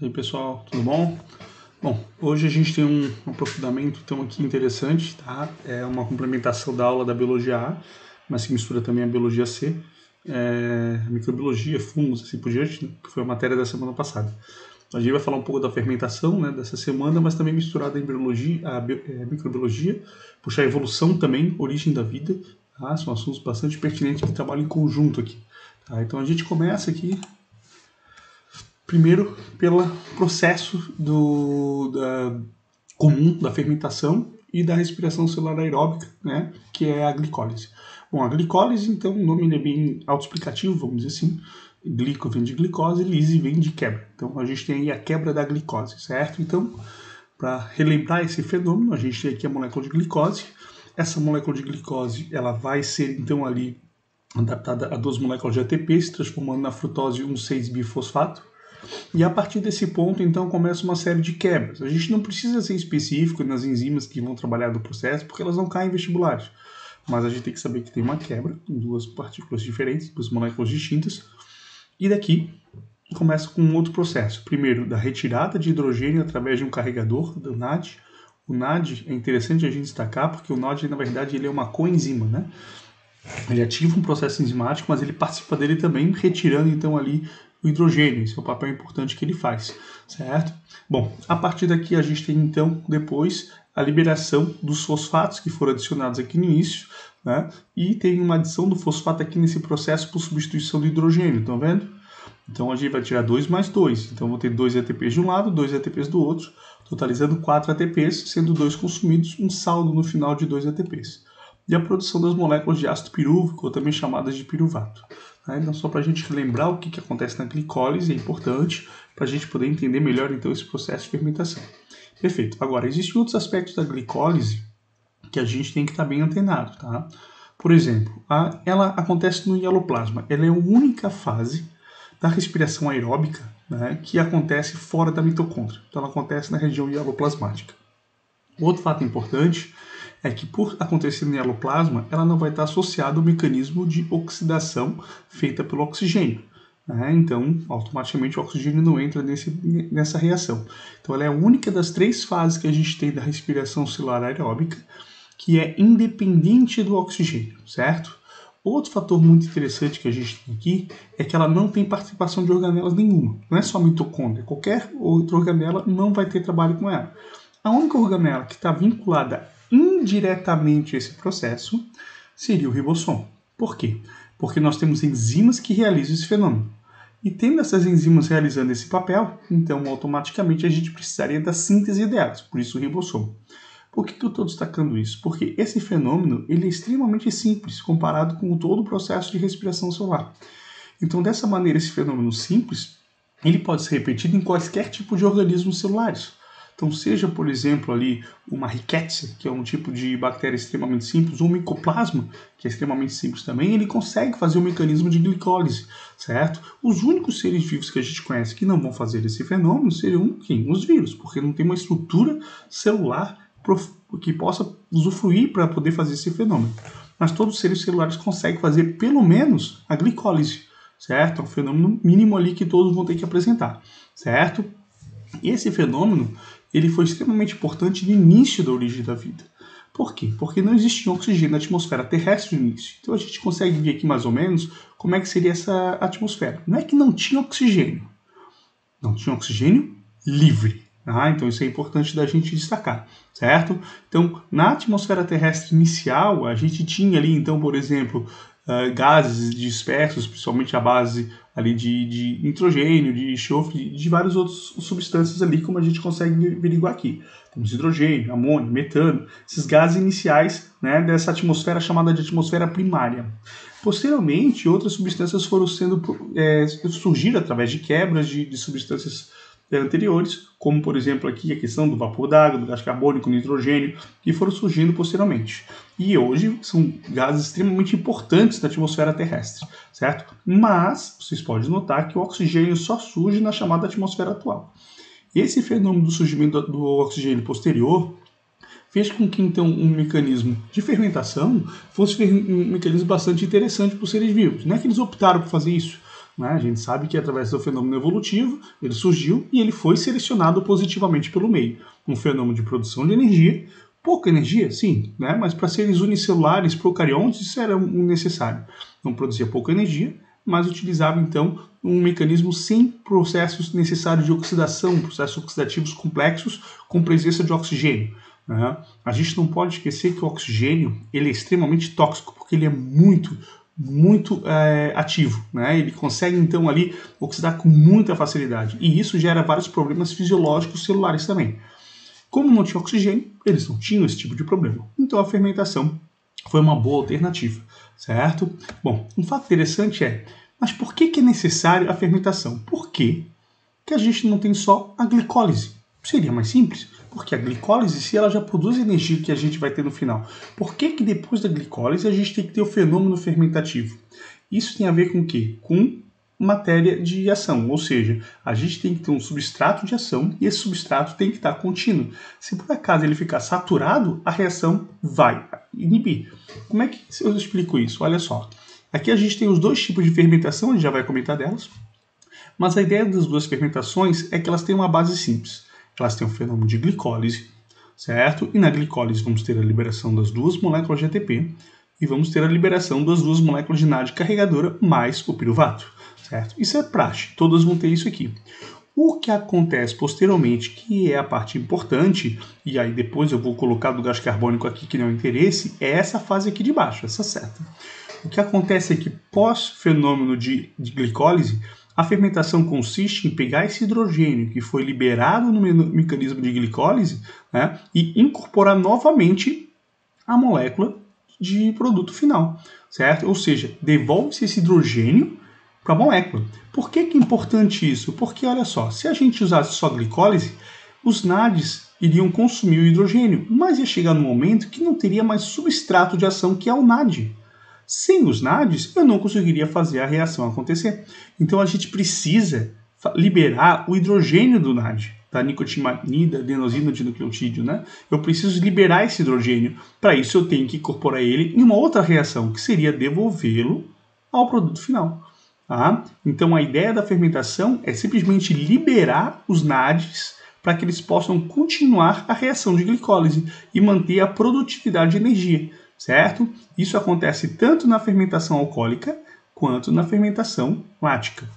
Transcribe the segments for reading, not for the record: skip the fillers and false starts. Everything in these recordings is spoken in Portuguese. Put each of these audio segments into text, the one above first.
E aí pessoal, tudo bom? Bom, hoje a gente tem um aprofundamento então aqui interessante, tá? É uma complementação da aula da biologia A, mas que mistura também a biologia C, microbiologia, fungos, assim por diante, né? Que foi a matéria da semana passada. A gente vai falar um pouco da fermentação, né, dessa semana, mas também misturada em biologia, microbiologia, puxar a evolução também, origem da vida, tá? São assuntos bastante pertinentes que trabalham em conjunto aqui. Tá? Então a gente começa aqui primeiro pelo processo comum da fermentação e da respiração celular aeróbica, né, que é a glicólise. Bom, a glicólise, então, o nome é bem autoexplicativo, vamos dizer assim. Glico vem de glicose, lise vem de quebra. Então, a gente tem aí a quebra da glicose, certo? Então, para relembrar esse fenômeno, a gente tem aqui a molécula de glicose. Essa molécula de glicose, ela vai ser, então, ali adaptada a duas moléculas de ATP, se transformando na frutose 1,6-bifosfato. E a partir desse ponto, então, começa uma série de quebras. A gente não precisa ser específico nas enzimas que vão trabalhar no processo, porque elas não caem em vestibulares. Mas a gente tem que saber que tem uma quebra em duas partículas diferentes, duas moléculas distintas. E daqui começa com um outro processo. Primeiro, da retirada de hidrogênio através de um carregador, do NAD. O NAD é interessante a gente destacar, porque o NAD, na verdade, ele é uma coenzima, né? Ele ativa um processo enzimático, mas ele participa dele também, retirando, então, ali o hidrogênio. Esse é o papel importante que ele faz, certo? Bom, a partir daqui a gente tem então depois a liberação dos fosfatos que foram adicionados aqui no início, né? E tem uma adição do fosfato aqui nesse processo por substituição do hidrogênio, estão vendo? Então a gente vai tirar 2 mais 2, então vou ter 2 ATPs de um lado, 2 ATPs do outro, totalizando 4 ATPs, sendo 2 consumidos, um saldo no final de 2 ATPs. E a produção das moléculas de ácido pirúvico, ou também chamadas de piruvato. Então, só para a gente lembrar o que acontece na glicólise, é importante para a gente poder entender melhor então esse processo de fermentação. Perfeito. Agora, existem outros aspectos da glicólise que a gente tem que estar bem antenado, tá? Por exemplo, ela acontece no hialoplasma. Ela é a única fase da respiração aeróbica, né, que acontece fora da mitocôndria. Então, ela acontece na região hialoplasmática. Outro fato importante é que, por acontecer no hialoplasma, ela não vai estar associada ao mecanismo de oxidação feita pelo oxigênio. Né? Então, automaticamente, o oxigênio não entra nessa reação. Então, ela é a única das 3 fases que a gente tem da respiração celular aeróbica que é independente do oxigênio, certo? Outro fator muito interessante que a gente tem aqui é que ela não tem participação de organelas nenhuma. Não é só mitocôndria. Qualquer outra organela não vai ter trabalho com ela. A única organela que está vinculada indiretamente a esse processo seria o ribossomo. Por quê? Porque nós temos enzimas que realizam esse fenômeno. E tendo essas enzimas realizando esse papel, então automaticamente a gente precisaria da síntese delas, por isso o ribossomo. Por que eu estou destacando isso? Porque esse fenômeno ele é extremamente simples comparado com todo o processo de respiração celular. Então, dessa maneira, esse fenômeno simples ele pode ser repetido em quaisquer tipo de organismos celulares. Então, seja, por exemplo, ali uma rickettsia, que é um tipo de bactéria extremamente simples, ou um micoplasma, que é extremamente simples também, ele consegue fazer o mecanismo de glicólise, certo? Os únicos seres vivos que a gente conhece que não vão fazer esse fenômeno seriam quem? Os vírus, porque não tem uma estrutura celular que possa usufruir para poder fazer esse fenômeno. Mas todos os seres celulares conseguem fazer pelo menos a glicólise, certo? É um fenômeno mínimo ali que todos vão ter que apresentar, certo? E esse fenômeno ele foi extremamente importante no início da origem da vida. Por quê? Porque não existia oxigênio na atmosfera terrestre no início. Então a gente consegue ver aqui mais ou menos como é que seria essa atmosfera. Não é que não tinha oxigênio. Não tinha oxigênio livre. Então isso é importante da gente destacar, certo? Então, na atmosfera terrestre inicial, a gente tinha ali, então, por exemplo, gases dispersos, principalmente a base ali de nitrogênio, de enxofre, de várias outras substâncias ali, como a gente consegue averiguar aqui. Temos hidrogênio, amônio, metano, esses gases iniciais, né, dessa atmosfera chamada de atmosfera primária. Posteriormente, outras substâncias foram surgiram através de quebras de substâncias anteriores, como por exemplo aqui a questão do vapor d'água, do gás carbônico, nitrogênio, que foram surgindo posteriormente. E hoje são gases extremamente importantes na atmosfera terrestre, certo? Mas vocês podem notar que o oxigênio só surge na chamada atmosfera atual. Esse fenômeno do surgimento do oxigênio posterior fez com que então um mecanismo de fermentação fosse um mecanismo bastante interessante para os seres vivos. Não é que eles optaram por fazer isso, né? A gente sabe que através do fenômeno evolutivo ele surgiu e ele foi selecionado positivamente pelo meio. Um fenômeno de produção de energia, pouca energia, sim, né? Mas para seres unicelulares, procariontes, isso era necessário. Não produzia pouca energia, mas utilizava então um mecanismo sem processos necessários de oxidação, processos oxidativos complexos com presença de oxigênio. Né? A gente não pode esquecer que o oxigênio ele é extremamente tóxico, porque ele é muito ativo, né? Ele consegue então ali oxidar com muita facilidade e isso gera vários problemas fisiológicos celulares também. Como não tinha oxigênio, eles não tinham esse tipo de problema. Então a fermentação foi uma boa alternativa, certo? Bom, um fato interessante mas por que é necessário a fermentação? Por que a gente não tem só a glicólise? Seria mais simples, porque a glicólise, se ela já produz a energia que a gente vai ter no final, por que depois da glicólise a gente tem que ter o fenômeno fermentativo? Isso tem a ver com o quê? Com matéria de ação, ou seja, a gente tem que ter um substrato de ação e esse substrato tem que estar contínuo. Se por acaso ele ficar saturado, a reação vai inibir. Como é que eu explico isso? Olha só, aqui a gente tem os dois tipos de fermentação, a gente já vai comentar delas, mas a ideia das duas fermentações é que elas têm uma base simples. Elas têm o fenômeno de glicólise, certo? E na glicólise vamos ter a liberação das duas moléculas de ATP e vamos ter a liberação das duas moléculas de NAD carregadora mais o piruvato, certo? Isso é praxe, todas vão ter isso aqui. O que acontece posteriormente, que é a parte importante, e aí depois eu vou colocar do gás carbônico aqui que não é interesse, é essa fase aqui de baixo, essa seta. O que acontece é que pós-fenômeno de glicólise, a fermentação consiste em pegar esse hidrogênio que foi liberado no mecanismo de glicólise, né, e incorporar novamente a molécula de produto final, certo? Ou seja, devolve-se esse hidrogênio para a molécula. Por que é importante isso? Porque, olha só, se a gente usasse só glicólise, os NADs iriam consumir o hidrogênio, mas ia chegar no momento que não teria mais substrato de ação, que é o NAD. Sem os NADs, eu não conseguiria fazer a reação acontecer. Então a gente precisa liberar o hidrogênio do NAD, da nicotinamida, adenosina de nucleotídeo, né? Eu preciso liberar esse hidrogênio. Para isso eu tenho que incorporar ele em uma outra reação, que seria devolvê-lo ao produto final. Tá? Então a ideia da fermentação é simplesmente liberar os NADs para que eles possam continuar a reação de glicólise e manter a produtividade de energia. Certo? Isso acontece tanto na fermentação alcoólica quanto na fermentação lática.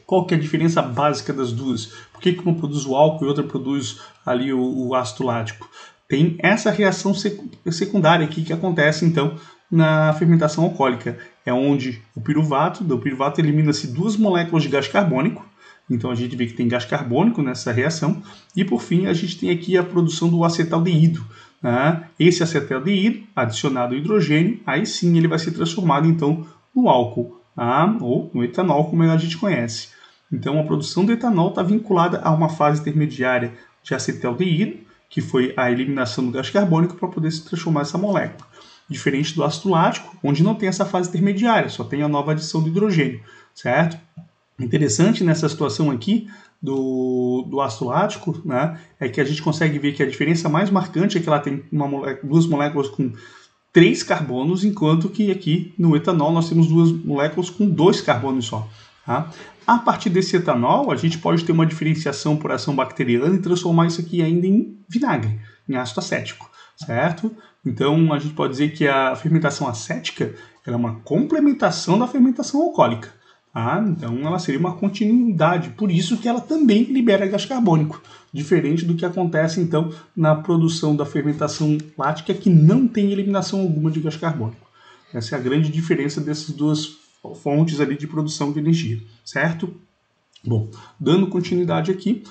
Qual que é a diferença básica das duas? Por que uma produz o álcool e outra produz ali o ácido lático? Tem essa reação secundária aqui que acontece então na fermentação alcoólica. É onde do piruvato elimina-se duas moléculas de gás carbônico. Então a gente vê que tem gás carbônico nessa reação. E por fim a gente tem aqui a produção do acetaldeído. Esse acetaldeído, adicionado ao hidrogênio, aí sim ele vai ser transformado então no álcool, ou no etanol, como a gente conhece. Então a produção do etanol está vinculada a uma fase intermediária de acetaldeído, que foi a eliminação do gás carbônico para poder se transformar essa molécula. Diferente do ácido lático, onde não tem essa fase intermediária, só tem a nova adição do hidrogênio, certo? Interessante nessa situação aqui do ácido lático, né, é que a gente consegue ver que a diferença mais marcante é que ela tem duas moléculas com 3 carbonos, enquanto que aqui no etanol nós temos duas moléculas com 2 carbonos só. Tá? A partir desse etanol, a gente pode ter uma diferenciação por ação bacteriana e transformar isso aqui ainda em vinagre, em ácido acético, certo? Então a gente pode dizer que a fermentação acética ela é uma complementação da fermentação alcoólica. Então ela seria uma continuidade, por isso que ela também libera gás carbônico, diferente do que acontece então na produção da fermentação lática, que não tem eliminação alguma de gás carbônico. Essa é a grande diferença dessas duas fontes ali de produção de energia, certo? Bom, dando continuidade aqui,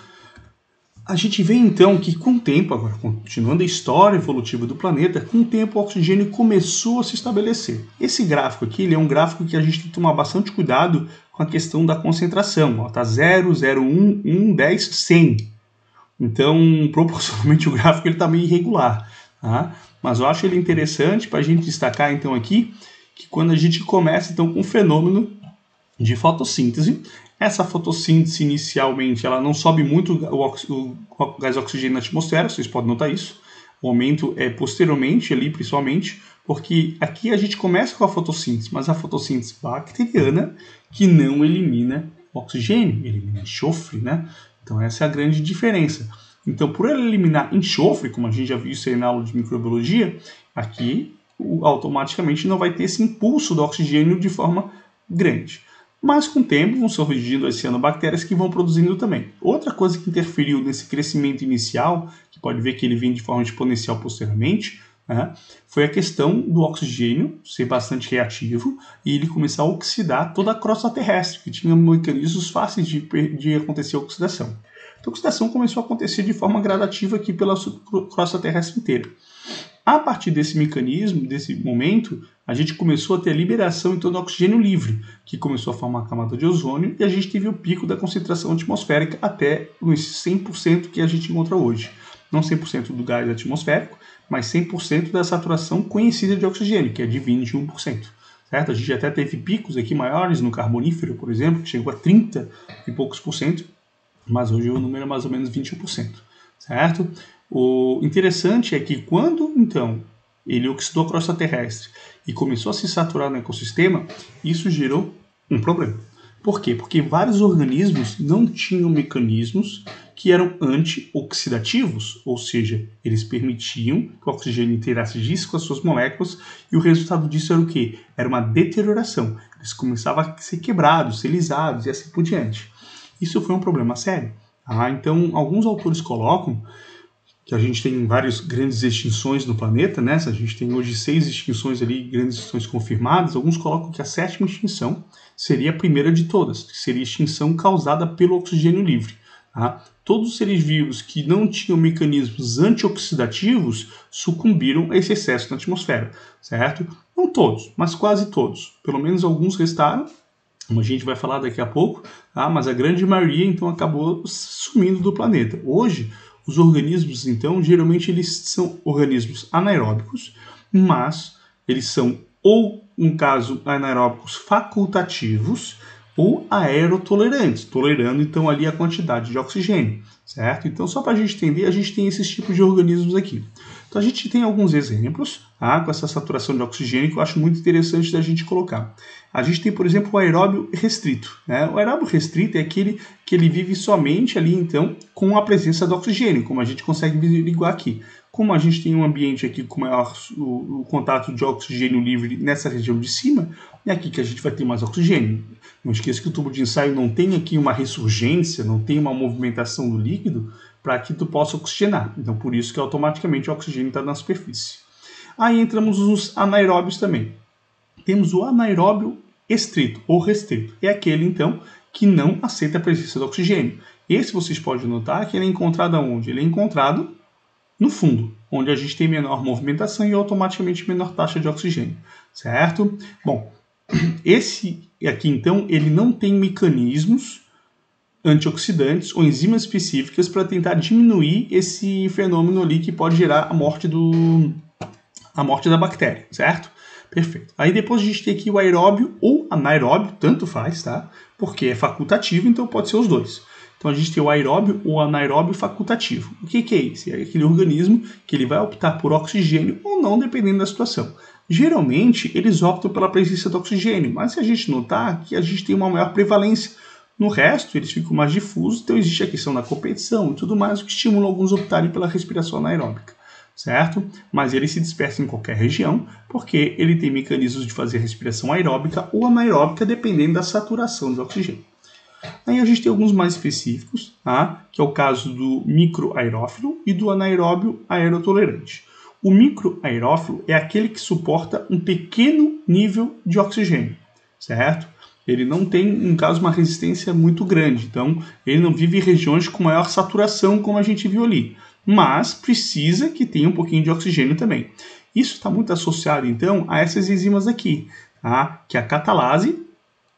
a gente vê então que com o tempo, agora continuando a história evolutiva do planeta, com o tempo o oxigênio começou a se estabelecer. Esse gráfico aqui ele é um gráfico que a gente tem que tomar bastante cuidado com a questão da concentração. Está 0, 0, 1, 1, 10, 100. Então, proporcionalmente o gráfico está meio irregular. Tá? Mas eu acho ele interessante para a gente destacar então aqui que quando a gente começa então com o fenômeno de fotossíntese, essa fotossíntese inicialmente ela não sobe muito o gás oxigênio na atmosfera, vocês podem notar isso. O aumento é posteriormente ali, principalmente, Porque aqui a gente começa com a fotossíntese, mas a fotossíntese bacteriana que não elimina oxigênio, elimina enxofre, né? Então essa é a grande diferença. Então, por ela eliminar enxofre, como a gente já viu isso aí na aula de microbiologia, aqui automaticamente não vai ter esse impulso do oxigênio de forma grande. Mas com o tempo vão surgindo as cianobactérias que vão produzindo também. Outra coisa que interferiu nesse crescimento inicial, que pode ver que ele vem de forma exponencial posteriormente, né, foi a questão do oxigênio ser bastante reativo e ele começar a oxidar toda a crosta terrestre, que tinha mecanismos fáceis de acontecer a oxidação. Então, a oxidação começou a acontecer de forma gradativa aqui pela crosta terrestre inteira. A partir desse mecanismo, desse momento, a gente começou a ter a liberação então do oxigênio livre, que começou a formar a camada de ozônio e a gente teve o pico da concentração atmosférica até os 100% que a gente encontra hoje. Não 100% do gás atmosférico, mas 100% da saturação conhecida de oxigênio, que é de 21%. Certo? A gente até teve picos aqui maiores no Carbonífero, por exemplo, que chegou a 30 e poucos por cento, mas hoje o número é mais ou menos 21%. Certo? O interessante é que quando, então, ele oxidou a crosta terrestre e começou a se saturar no ecossistema, isso gerou um problema. Por quê? Porque vários organismos não tinham mecanismos que eram antioxidativos, ou seja, eles permitiam que o oxigênio interagisse com as suas moléculas e o resultado disso era o quê? Era uma deterioração. Eles começavam a ser quebrados, ser lisados e assim por diante. Isso foi um problema sério. Então, alguns autores colocam que a gente tem várias grandes extinções no planeta, né? A gente tem hoje 6 extinções ali, grandes extinções confirmadas. Alguns colocam que a 7ª extinção seria a primeira de todas, que seria a extinção causada pelo oxigênio livre. Tá? Todos os seres vivos que não tinham mecanismos antioxidativos sucumbiram a esse excesso na atmosfera, certo? Não todos, mas quase todos. Pelo menos alguns restaram, como a gente vai falar daqui a pouco, tá? Mas a grande maioria então acabou sumindo do planeta. Hoje, os organismos, então, geralmente eles são organismos anaeróbicos, mas eles são, ou, no caso, anaeróbicos facultativos, ou aerotolerantes, tolerando, então, ali a quantidade de oxigênio, certo? Então, só para a gente entender, a gente tem esses tipos de organismos aqui. Então, a gente tem alguns exemplos, tá, com essa saturação de oxigênio que eu acho muito interessante da gente colocar. A gente tem, por exemplo, o aeróbio restrito. Né? O aeróbio restrito é aquele que ele vive somente ali, então, com a presença do oxigênio, como a gente consegue averiguar aqui. Como a gente tem um ambiente aqui com maior o contato de oxigênio livre nessa região de cima, é aqui que a gente vai ter mais oxigênio. Não esqueça que o tubo de ensaio não tem aqui uma ressurgência, não tem uma movimentação do líquido para que tu possa oxigenar. Então, por isso que automaticamente o oxigênio está na superfície. Aí entramos nos anaeróbios também. Temos o anaeróbio estrito ou restrito. É aquele, então, que não aceita a presença do oxigênio. Esse vocês podem notar que ele é encontrado aonde? Ele é encontrado no fundo, onde a gente tem menor movimentação e automaticamente menor taxa de oxigênio, certo? Bom, esse aqui, então, ele não tem mecanismos antioxidantes ou enzimas específicas para tentar diminuir esse fenômeno ali que pode gerar a morte da bactéria, certo? Perfeito. Aí depois a gente tem aqui o aeróbio ou anaeróbio, tanto faz, tá? Porque é facultativo, então pode ser os dois. Então a gente tem o aeróbio ou anaeróbio facultativo. O que é isso? É aquele organismo que ele vai optar por oxigênio ou não, dependendo da situação. Geralmente eles optam pela presença do oxigênio, mas se a gente notar que a gente tem uma maior prevalência, no resto eles ficam mais difusos, então existe a questão da competição e tudo mais, o que estimula alguns a optarem pela respiração anaeróbica. Certo? Mas ele se dispersa em qualquer região, porque ele tem mecanismos de fazer respiração aeróbica ou anaeróbica, dependendo da saturação de oxigênio. Aí a gente tem alguns mais específicos, tá? Que é o caso do microaerófilo e do anaeróbio aerotolerante. O microaerófilo é aquele que suporta um pequeno nível de oxigênio, certo? Ele não tem, no caso, uma resistência muito grande, então ele não vive em regiões com maior saturação, como a gente viu ali. Mas precisa que tenha um pouquinho de oxigênio também. Isso está muito associado, então, a essas enzimas aqui, tá? Que é a catalase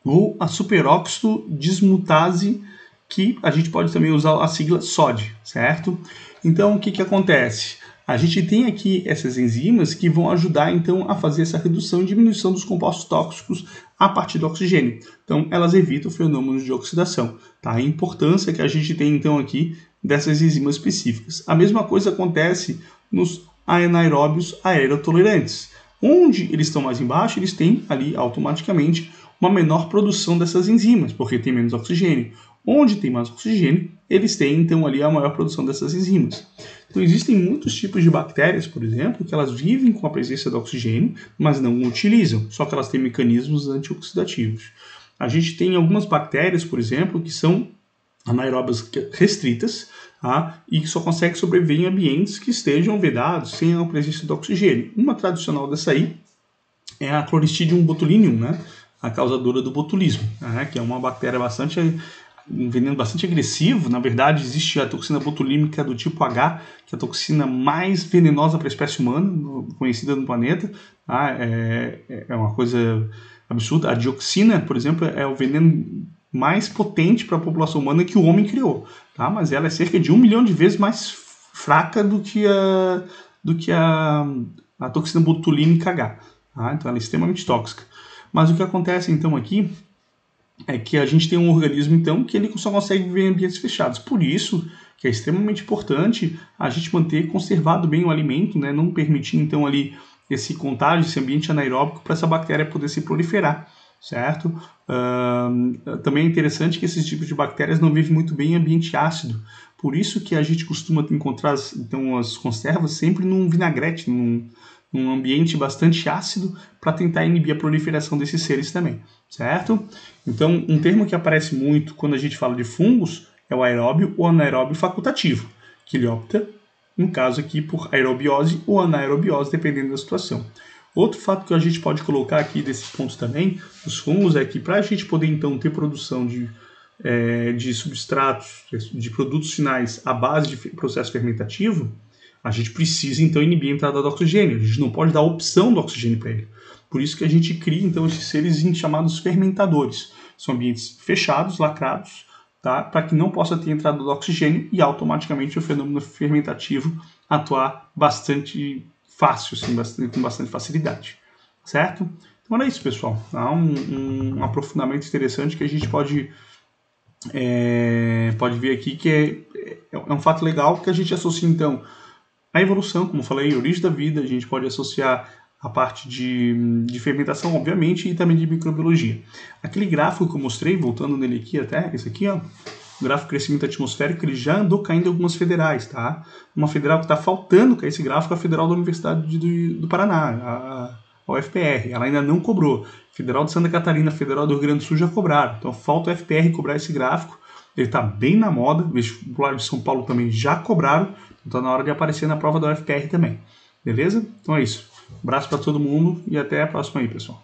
ou a superóxido dismutase, que a gente pode também usar a sigla SOD, certo? Então, o que acontece? A gente tem aqui essas enzimas que vão ajudar, então, a fazer essa redução e diminuição dos compostos tóxicos a partir do oxigênio. Então, elas evitam fenômenos de oxidação. Tá? A importância que a gente tem, então, aqui dessas enzimas específicas. A mesma coisa acontece nos anaeróbios aerotolerantes. Onde eles estão mais embaixo, eles têm ali automaticamente uma menor produção dessas enzimas, porque tem menos oxigênio. Onde tem mais oxigênio, eles têm então ali a maior produção dessas enzimas. Então existem muitos tipos de bactérias, por exemplo, que elas vivem com a presença do oxigênio, mas não o utilizam, só que elas têm mecanismos antioxidativos. A gente tem algumas bactérias, por exemplo, que são anaeróbias restritas, tá? E que só conseguem sobreviver em ambientes que estejam vedados sem a presença do oxigênio. Uma tradicional dessa aí é a Chloristridium botulinum, né? A causadora do botulismo, né? Que é uma bactéria um veneno bastante agressivo. Na verdade, existe a toxina botulímica do tipo H, que é a toxina mais venenosa para a espécie humana, conhecida no planeta. Tá? É uma coisa absurda. A dioxina, por exemplo, é o veneno mais potente para a população humana que o homem criou, tá? Mas ela é cerca de 1 milhão de vezes mais fraca do que a toxina botulínica H, tá? Então ela é extremamente tóxica. Mas o que acontece então aqui é que a gente tem um organismo então que ele só consegue viver em ambientes fechados. Por isso que é extremamente importante a gente manter conservado bem o alimento, né? Não permitir então ali esse contágio, esse ambiente anaeróbico para essa bactéria poder se proliferar, certo? Também é interessante que esses tipos de bactérias não vivem muito bem em ambiente ácido. Por isso que a gente costuma encontrar então, as conservas sempre num vinagrete, num ambiente bastante ácido, para tentar inibir a proliferação desses seres também, certo? Então, um termo que aparece muito quando a gente fala de fungos é o aeróbio ou anaeróbio facultativo, que ele opta, no caso aqui, por aerobiose ou anaerobiose, dependendo da situação. Outro fato que a gente pode colocar aqui desse ponto também, dos fungos, é que para a gente poder então ter produção de substratos, de produtos finais à base de processo fermentativo, a gente precisa então inibir a entrada do oxigênio. A gente não pode dar a opção do oxigênio para ele. Por isso que a gente cria então esses seres chamados fermentadores. São ambientes fechados, lacrados, tá? Para que não possa ter entrada do oxigênio e automaticamente o fenômeno fermentativo atuar bastante fácil, assim, com bastante facilidade, certo? Então era isso, pessoal. Há um aprofundamento interessante que a gente pode ver aqui, que é um fato legal que a gente associa, então, a evolução, como eu falei, a origem da vida, a gente pode associar a parte de fermentação, obviamente, e também de microbiologia. Aquele gráfico que eu mostrei, voltando nele aqui até, esse aqui, ó, o gráfico de crescimento atmosférico, ele já andou caindo em algumas federais, tá? Uma federal que está faltando cair esse gráfico é a Federal da Universidade do Paraná, a UFPR. Ela ainda não cobrou. Federal de Santa Catarina, Federal do Rio Grande do Sul já cobraram. Então falta o FPR cobrar esse gráfico. Ele está bem na moda. Vestibular de São Paulo também já cobraram. Então está na hora de aparecer na prova da UFPR também. Beleza? Então é isso. Um abraço para todo mundo e até a próxima aí, pessoal.